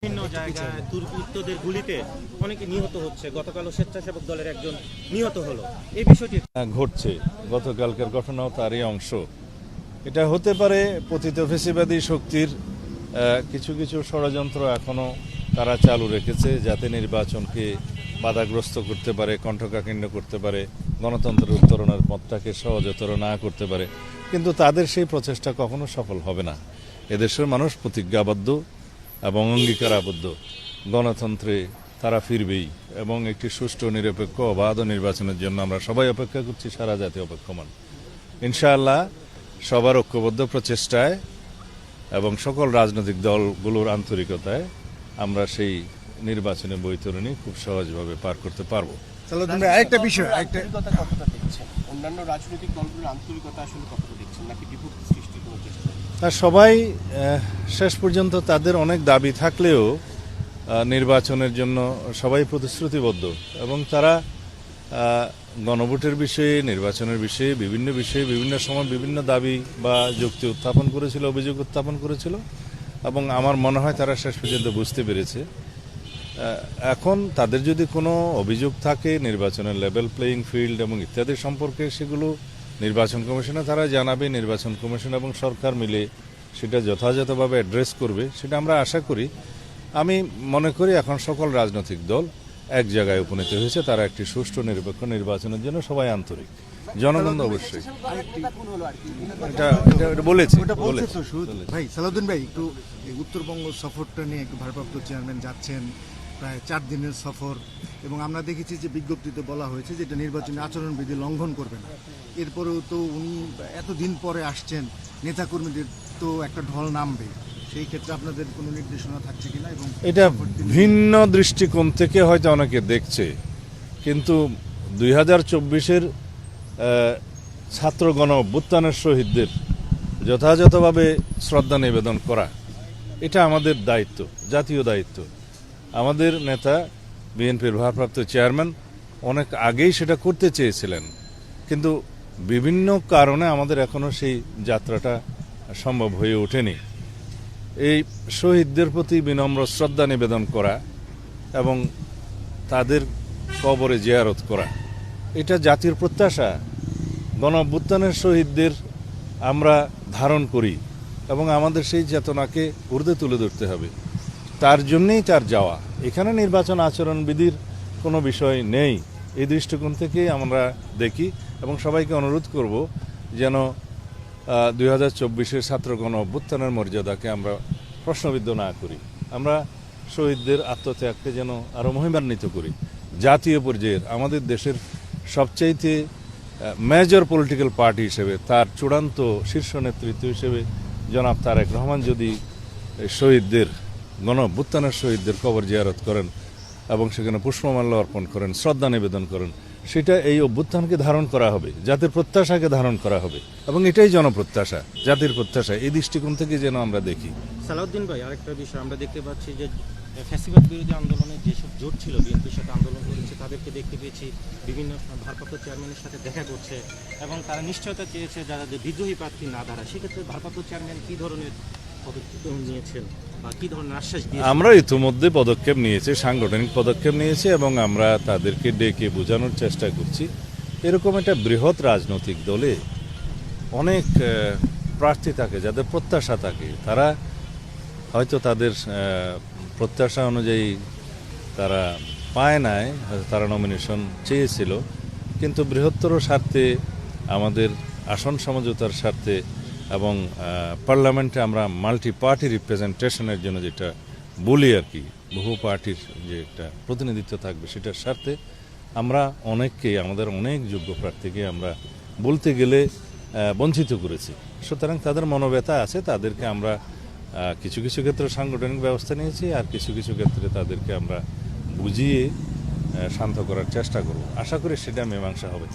বিভিন্ন জায়গায় দুর্বৃত্তদের গুলিতে অনেকে নিহত হচ্ছে। গতকালও স্বেচ্ছাসেবক দলের একজন নিহত হলো। এই বিষয়টি ঘটছে, গতকালকের ঘটনাও তারই অংশ। এটা হতে পারে পতিত ফেসিবাদী শক্তির কিছু কিছু ষড়যন্ত্র এখনো তারা চালু রেখেছে, যাতে নির্বাচনকে বাধাগ্রস্ত করতে পারে, কণ্ঠকাঠিন্য করতে পারে, গণতন্ত্রের উত্তরণের পথটাকে সহজতর না করতে পারে। কিন্তু তাদের সেই প্রচেষ্টা কখনো সফল হবে না। এদেশের মানুষ প্রতিজ্ঞাবদ্ধ এবং অঙ্গীকারাবদ্ধ, গণতন্ত্রে তারা ফিরবেই এবং একটি সুষ্ঠু নিরপেক্ষ অবাধ নির্বাচনের জন্য আমরা সবাই অপেক্ষা করছি, সারা জাতি অপেক্ষমান। ইনশাআল্লাহ সবার ঐক্যবদ্ধ প্রচেষ্টায় এবং সকল রাজনৈতিক দলগুলোর আন্তরিকতায় আমরা সেই নির্বাচনী বৈতরণী খুব সহজভাবে পার করতে পারবো। আরেকটা বিষয়, কতটা দেখছেন অন্যান্য রাজনৈতিক দলগুলোর আন্তরিকতা আসলে কতটা দেখছেন, নাকি বিভক্তি সৃষ্টির কোনো চেষ্টা? সবাই শেষ পর্যন্ত তাদের অনেক দাবি থাকলেও নির্বাচনের জন্য সবাই প্রতিশ্রুতিবদ্ধ এবং তারা গণভোটের বিষয়ে, নির্বাচনের বিষয়ে বিভিন্ন সময় বিভিন্ন দাবি বা যুক্তি উত্থাপন করেছিল, অভিযোগ উত্থাপন করেছিল এবং আমার মনে হয় তারা শেষ পর্যন্ত বুঝতে পেরেছে। এখন তাদের যদি কোনো অভিযোগ থাকে নির্বাচনের লেভেল প্লেয়িং ফিল্ড এবং ইত্যাদি সম্পর্কে, সেগুলো নির্বাচন কমিশনে তারা জানাবে। নির্বাচন কমিশন এবং সরকার মিলে সেটা যথাযথভাবে অ্যাড্রেস করবে, সেটা আমরা আশা করি। আমি মনে করি এখন সকল রাজনৈতিক দল এক জায়গায় উপনীত হয়েছে, তারা একটি সুষ্ঠু নিরপেক্ষ নির্বাচনের জন্য সবাই আন্তরিক। জনগণ অবশ্যই এটা বলেছে। ভাই সালাউদ্দিন ভাই, একটু উত্তরবঙ্গ সফরটা নিয়ে একটু ভারপ্রাপ্ত চেয়ারম্যান যাচ্ছেন, প্রায় 4 দিনের সফর, এবং আমরা দেখেছি যে বিজ্ঞপ্তিতে বলা হয়েছে যে এটা নির্বাচনী আচরণবিধি লঙ্ঘন করবে না। এরপরেও তো উনি এতদিন পরে আসছেন, নেতাকর্মীদের তো একটা ঢল নামবে, সেই ক্ষেত্রে আপনাদের কোনো নির্দেশনা থাকছে কিনা? এবং এটা ভিন্ন দৃষ্টিকোণ থেকে হয়তো অনেকে দেখছে, কিন্তু 2024-এর ছাত্র গণ অভ্যুত্থানের শহীদদের যথাযথভাবে শ্রদ্ধা নিবেদন করা, এটা আমাদের দায়িত্ব, জাতীয় দায়িত্ব। আমাদের নেতা বিএনপির ভারপ্রাপ্ত চেয়ারম্যান অনেক আগেই সেটা করতে চেয়েছিলেন, কিন্তু বিভিন্ন কারণে আমাদের এখনো সেই যাত্রাটা সম্ভব হয়ে ওঠেনি। এই শহীদদের প্রতি বিনম্র শ্রদ্ধা নিবেদন করা এবং তাদের কবরে জিয়ারত করা, এটা জাতির প্রত্যাশা। গণ অভ্যুত্থানের শহীদদের আমরা ধারণ করি এবং আমাদের সেই চেতনাকে ঊর্ধ্বে তুলে ধরতে হবে। তার জন্যেই তার যাওয়া। এখানে নির্বাচন আচরণবিধির কোনো বিষয় নেই, এই দৃষ্টিকোণ থেকেই আমরা দেখি এবং সবাইকে অনুরোধ করব যেন 2024-এর ছাত্র গণ অভ্যুত্থানের মর্যাদাকে আমরা প্রশ্নবিদ্ধ না করি। আমরা শহীদদের আত্মত্যাগকে যেন আরও মহিমান্বিত করি। জাতীয় পর্যায়ের আমাদের দেশের সবচাইতে মেজর পলিটিক্যাল পার্টি হিসেবে, তার চূড়ান্ত শীর্ষ নেতৃত্ব হিসেবে জনাব তারেক রহমান যদি শহীদদের, গণ অভ্যুত্থানের শহীদদের কবর জিয়ারত করেন এবং সেখানে পুষ্পমাল্য অর্পণ করেন, শ্রদ্ধা নিবেদন করেন, সেটা এই অভ্যুত্থানকে ধারণ করা হবে, জাতির প্রত্যাশাকে ধারণ করা হবে এবং এটাই জনপ্রত্যাশা, জাতির প্রত্যাশা। এই দৃষ্টিকোণ থেকে যেন আমরা দেখি। সালাউদ্দিন ভাই, আরেকটা বিষয় আমরা দেখতে পাচ্ছি যে ফ্যাসিবাদ বিরোধী আন্দোলনে যেসব জোট ছিল, বিএনপির সাথে আন্দোলন করেছে, তাদেরকে দেখতে পেয়েছি বিভিন্ন ভারপ্রাপ্ত চেয়ারম্যানের সাথে দেখা করছে এবং তারা নিশ্চয়তা চেয়েছে যারা যে বিদ্রোহী প্রার্থী না দাঁড়ায়। সেক্ষেত্রে ভারপ্রাপ্ত চেয়ারম্যান কী ধরনের পদক্ষেপ নিয়েছেন বা কী ধরনের আশ্বাস দিয়েছেন? আমরা ইতিমধ্যে পদক্ষেপ নিয়েছি, সাংগঠনিক পদক্ষেপ নিয়েছি এবং আমরা তাদেরকে ডেকে বোঝানোর চেষ্টা করছি। এরকম একটা বৃহৎ রাজনৈতিক দলে অনেক প্রার্থী থাকে, যাদের প্রত্যাশা থাকে, তারা হয়তো তাদের প্রত্যাশা অনুযায়ী তারা পায় নাই, তারা নমিনেশন চেয়েছিল, কিন্তু বৃহত্তর স্বার্থে, আমাদের আসন সমঝোতার স্বার্থে এবং পার্লামেন্টে আমরা মাল্টি পার্টি রিপ্রেজেন্টেশনের জন্য যেটা বলি আর কি, বহু পার্টির যে একটা প্রতিনিধিত্ব থাকবে, সেটার স্বার্থে আমরা অনেককেই, আমাদের অনেক যোগ্য প্রার্থীকে আমরা বলতে গেলে বঞ্চিত করেছি। সুতরাং তাদের মনোব্যথা আছে, তাদেরকে আমরা কিছু কিছু ক্ষেত্রে সাংগঠনিক ব্যবস্থা নিয়েছি, আর কিছু কিছু ক্ষেত্রে তাদেরকে আমরা বুঝিয়ে শান্ত করার চেষ্টা করব। আশা করি সেটা মীমাংসা হবে।